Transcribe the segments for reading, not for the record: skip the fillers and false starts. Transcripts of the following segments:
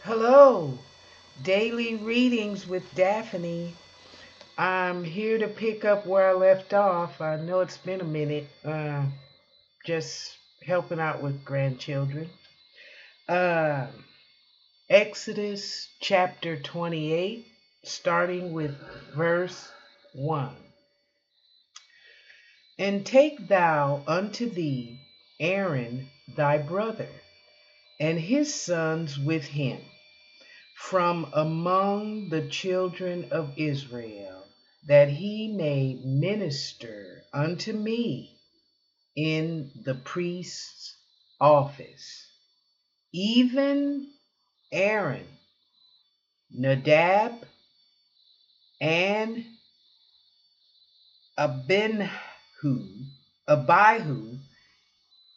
Hello, Daily Readings with Daphne. I'm here to pick up where I left off. I know it's been a minute, just helping out with grandchildren. Uh, Exodus chapter 28, starting with verse 1. And take thou unto thee Aaron thy brother, and his sons with him from among the children of Israel, that he may minister unto me in the priest's office. Even Aaron, Nadab, and Abihu,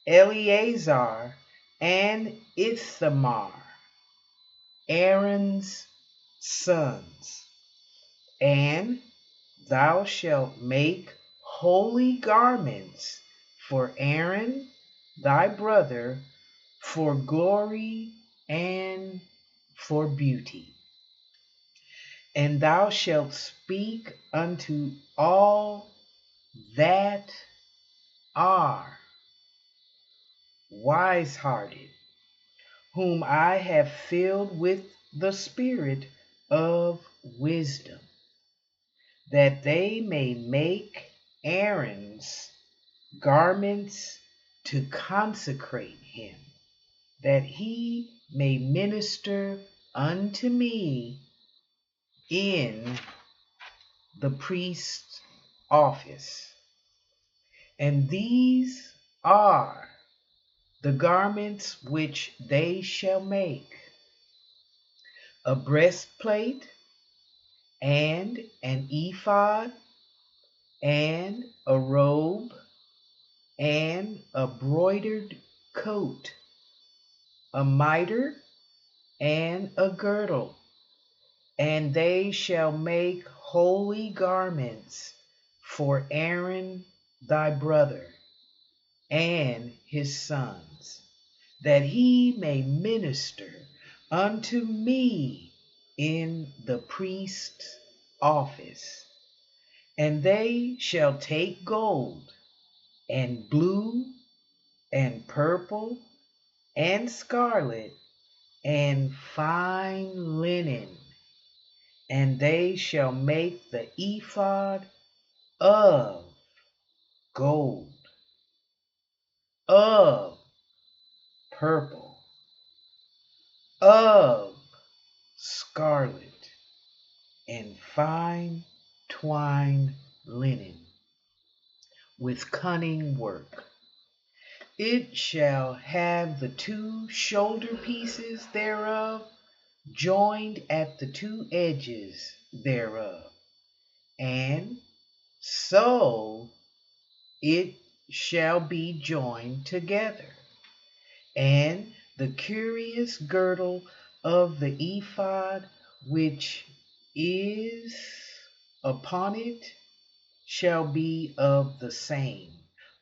Eleazar, and Ithamar, Aaron's sons. And thou shalt make holy garments for Aaron thy brother, for glory and for beauty. And thou shalt speak unto all that are wise-hearted, whom I have filled with the spirit of wisdom, that they may make Aaron's garments to consecrate him, that he may minister unto me in the priest's office. And these are the garments which they shall make: a breastplate, and an ephod, and a robe, and a broidered coat, a mitre, and a girdle. And they shall make holy garments for Aaron thy brother and his sons, that he may minister unto me in the priest's office. And they shall take gold, and blue, and purple, and scarlet, and fine linen, and they shall make the ephod of gold, of purple, of scarlet, and fine twined linen, with cunning work. It shall have the two shoulder pieces thereof joined at the two edges thereof, and so it shall be joined together. And the curious girdle of the ephod which is upon it shall be of the same,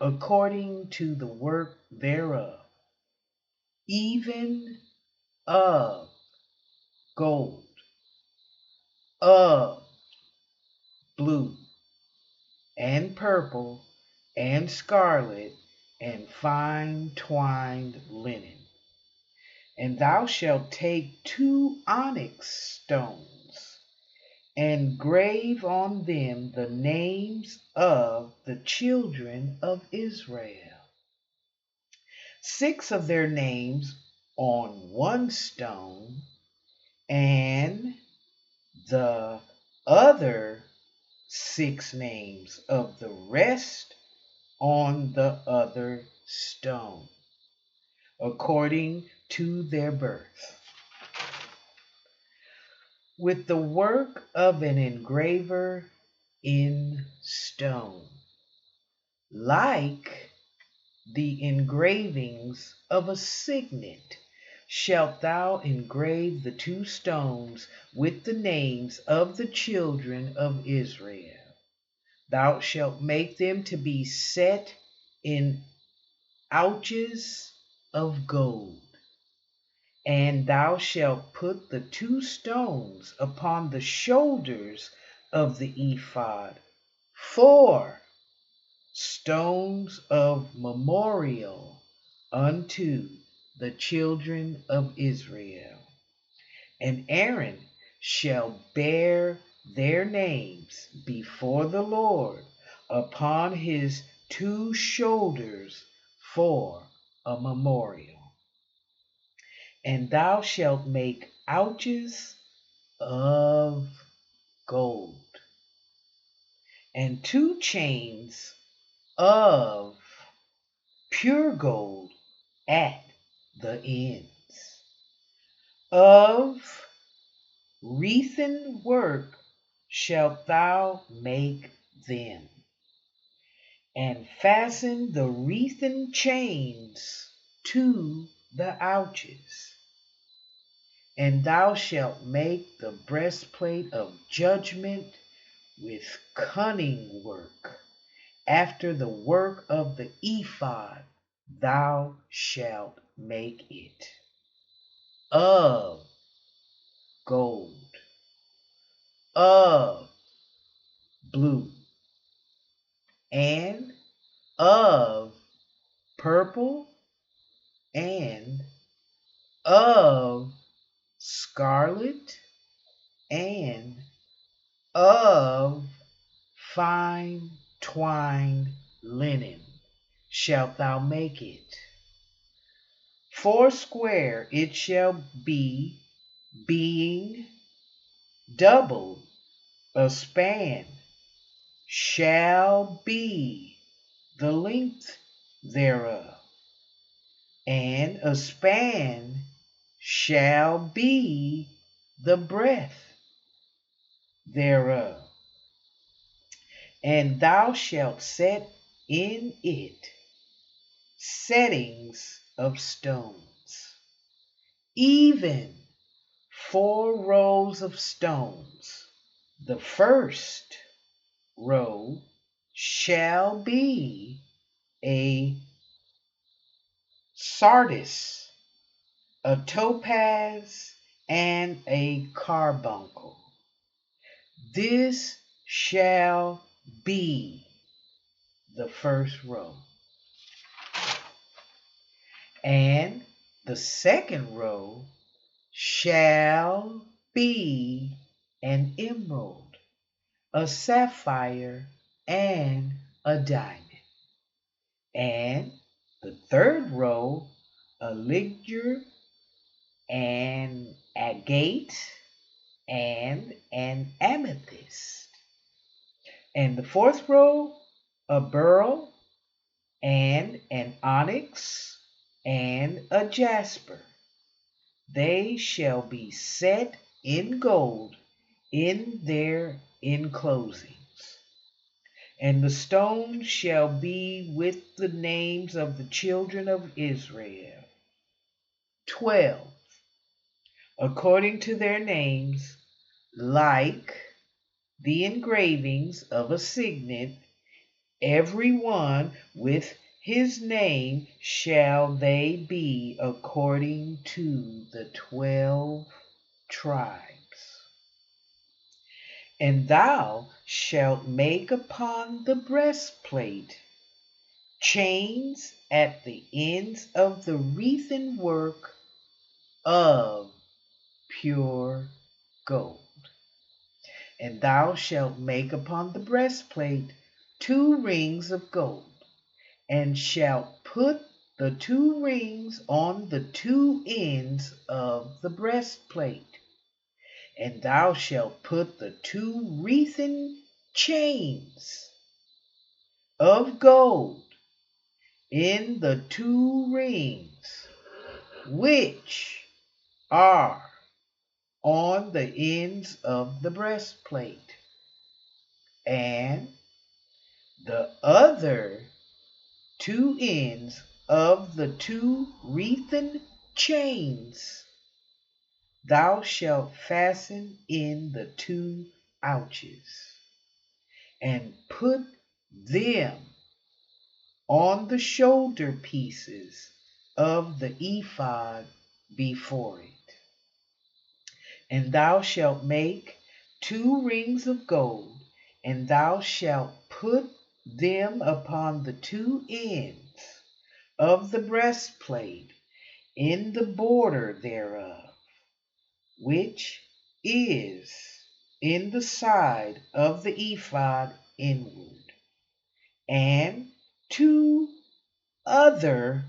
according to the work thereof, even of gold, of blue, and purple, and scarlet, and fine twined linen. And thou shalt take 2 onyx stones, and grave on them the names of the children of Israel, 6 of their names on one stone, and the other 6 names of the rest on the other stone, according to their birth, with the work of an engraver in stone, like the engravings of a signet. Shalt thou engrave the 2 stones with the names of the children of Israel. Thou shalt make them to be set in ouches of gold, And thou shalt put the two stones upon the shoulders of the ephod, for stones of memorial unto the children of Israel. And Aaron shall bear their names before the Lord upon his two shoulders for a memorial. And thou shalt make ouches of gold, and two chains of pure gold at the ends. Of wreathen work shalt thou make them, and fasten the wreathen chains to the ouches. And thou shalt make the breastplate of judgment with cunning work. After the work of the ephod thou shalt make it. Of gold, of blue, and of purple, and of scarlet, and of fine twined linen shalt thou make it. Foursquare it shall be, being double. A span shall be the length thereof, and a span shall be the breadth thereof. And thou shalt set in it settings of stones, even 4 rows of stones. The first row shall be a sardius, a topaz, and a carbuncle. This shall be the first row. And the second row shall be an emerald, a sapphire, and a diamond. And the third row, a ligure, an agate, and an amethyst. And the fourth row, a beryl, and an onyx, and a jasper. They shall be set in gold in their enclosings. And the stones shall be with the names of the children of Israel, 12, according to their names, like the engravings of a signet, every one with his name shall they be according to the 12 tribes. And thou shalt make upon the breastplate chains at the ends of the wreathen work of pure gold. And thou shalt make upon the breastplate 2 rings of gold, and shalt put the 2 rings on the 2 ends of the breastplate. And thou shalt put the 2 wreathen chains of gold in the 2 rings which are on the ends of the breastplate, and the other 2 ends of the 2 wreathen chains thou shalt fasten in the 2 ouches, and put them on the shoulder pieces of the ephod before it. And thou shalt make 2 rings of gold, and thou shalt put them upon the 2 ends of the breastplate in the border thereof, which is in the side of the ephod inward. And 2 other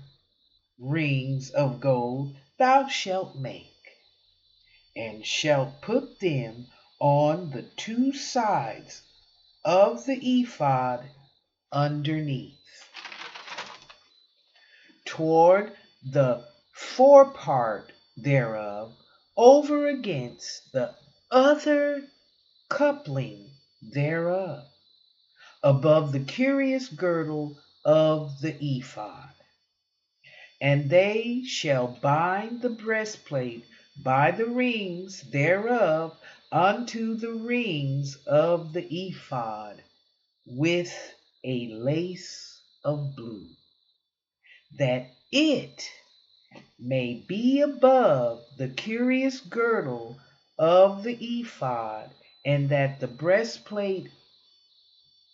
rings of gold thou shalt make, and shalt put them on the 2 sides of the ephod underneath, toward the forepart thereof, over against the other coupling thereof, above the curious girdle of the ephod. And they shall bind the breastplate by the rings thereof unto the rings of the ephod with a lace of blue, that it may be above the curious girdle of the ephod, and that the breastplate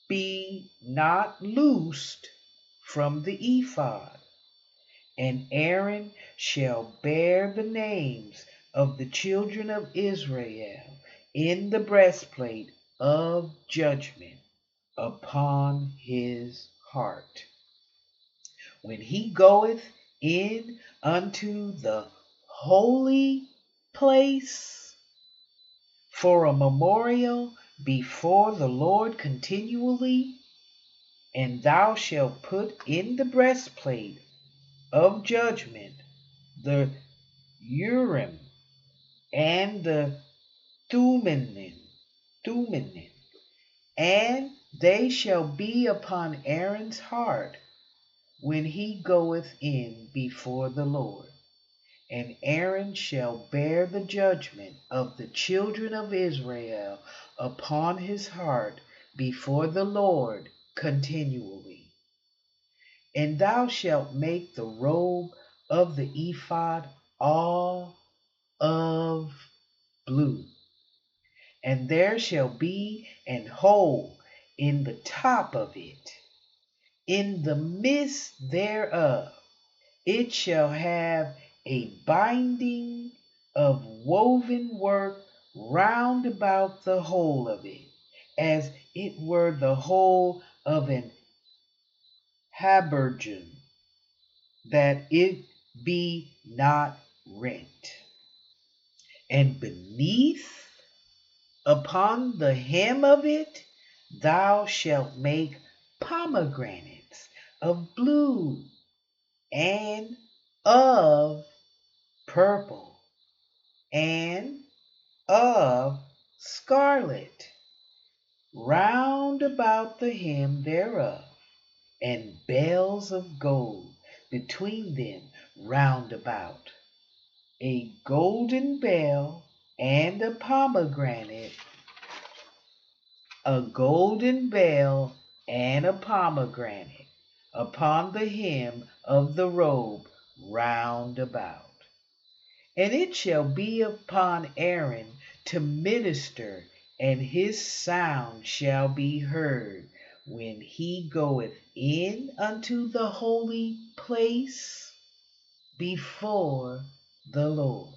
be not loosed from the ephod. And Aaron shall bear the names of the children of Israel in the breastplate of judgment upon his heart, when he goeth in unto the holy place, for a memorial before the Lord continually. And thou shalt put in the breastplate of judgment the Urim and the Thummim, and they shall be upon Aaron's heart when he goeth in before the Lord. And Aaron shall bear the judgment of the children of Israel upon his heart before the Lord continually. And thou shalt make the robe of the ephod all of blue, and there shall be an hole in the top of it. In the midst thereof it shall have a binding of woven work round about the whole of it, as it were the whole of an habergeon, that it be not rent. And beneath, upon the hem of it, thou shalt make pomegranates of blue and of purple and of scarlet round about the hem thereof, and bells of gold between them round about, a golden bell and a pomegranate, a golden bell and a pomegranate upon the hem of the robe round about. And it shall be upon Aaron to minister, and his sound shall be heard when he goeth in unto the holy place before the Lord,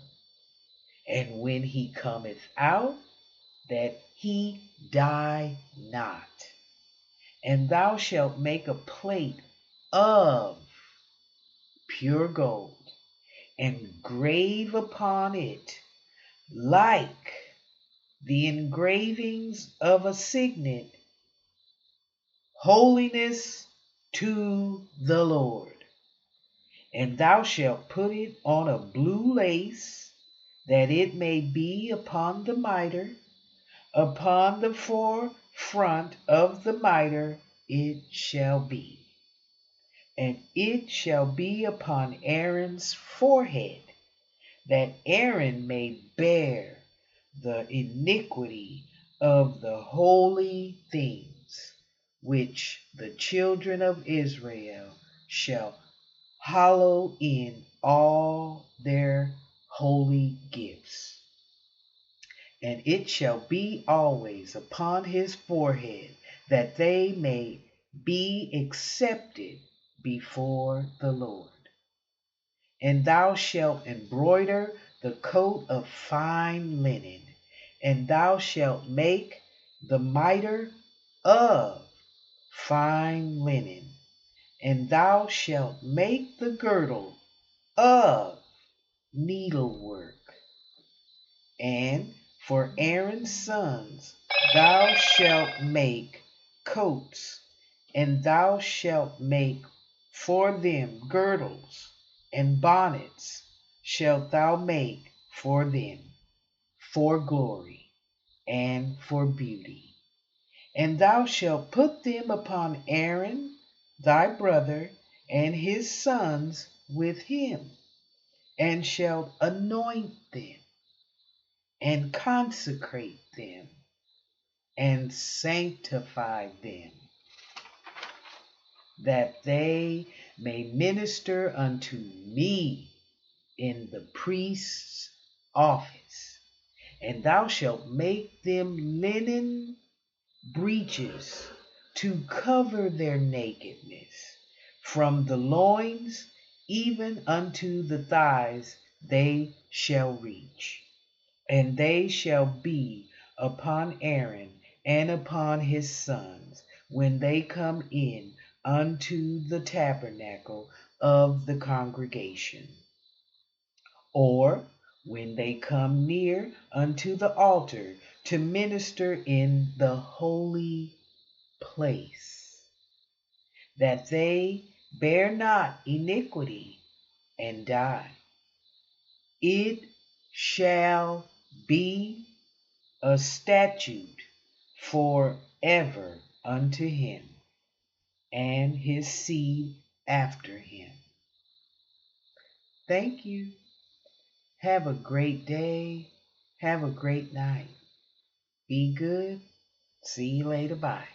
and when he cometh out, that he die not. And thou shalt make a plate of pure gold, and grave upon it, like the engravings of a signet, holiness to the Lord. And thou shalt put it on a blue lace, that it may be upon the mitre. Upon the forefront of the mitre it shall be. And it shall be upon Aaron's forehead, that Aaron may bear the iniquity of the holy things, which the children of Israel shall hallow in all their it shall be always upon his forehead, that they may be accepted before the Lord. And thou shalt embroider the coat of fine linen, and thou shalt make the mitre of fine linen, and thou shalt make the girdle of needlework. And for Aaron's sons thou shalt make coats, and thou shalt make for them girdles, and bonnets shalt thou make for them, for glory and for beauty. And thou shalt put them upon Aaron thy brother and his sons with him, and shalt anoint them, and consecrate them, and sanctify them, that they may minister unto me in the priest's office. And thou shalt make them linen breeches to cover their nakedness, from the loins even unto the thighs they shall reach. And they shall be upon Aaron and upon his sons when they come in unto the tabernacle of the congregation, or when they come near unto the altar to minister in the holy place, that they bear not iniquity and die. It shall be a statute forever unto him and his seed after him. Thank you. Have a great day. Have a great night. Be good. See you later. Bye.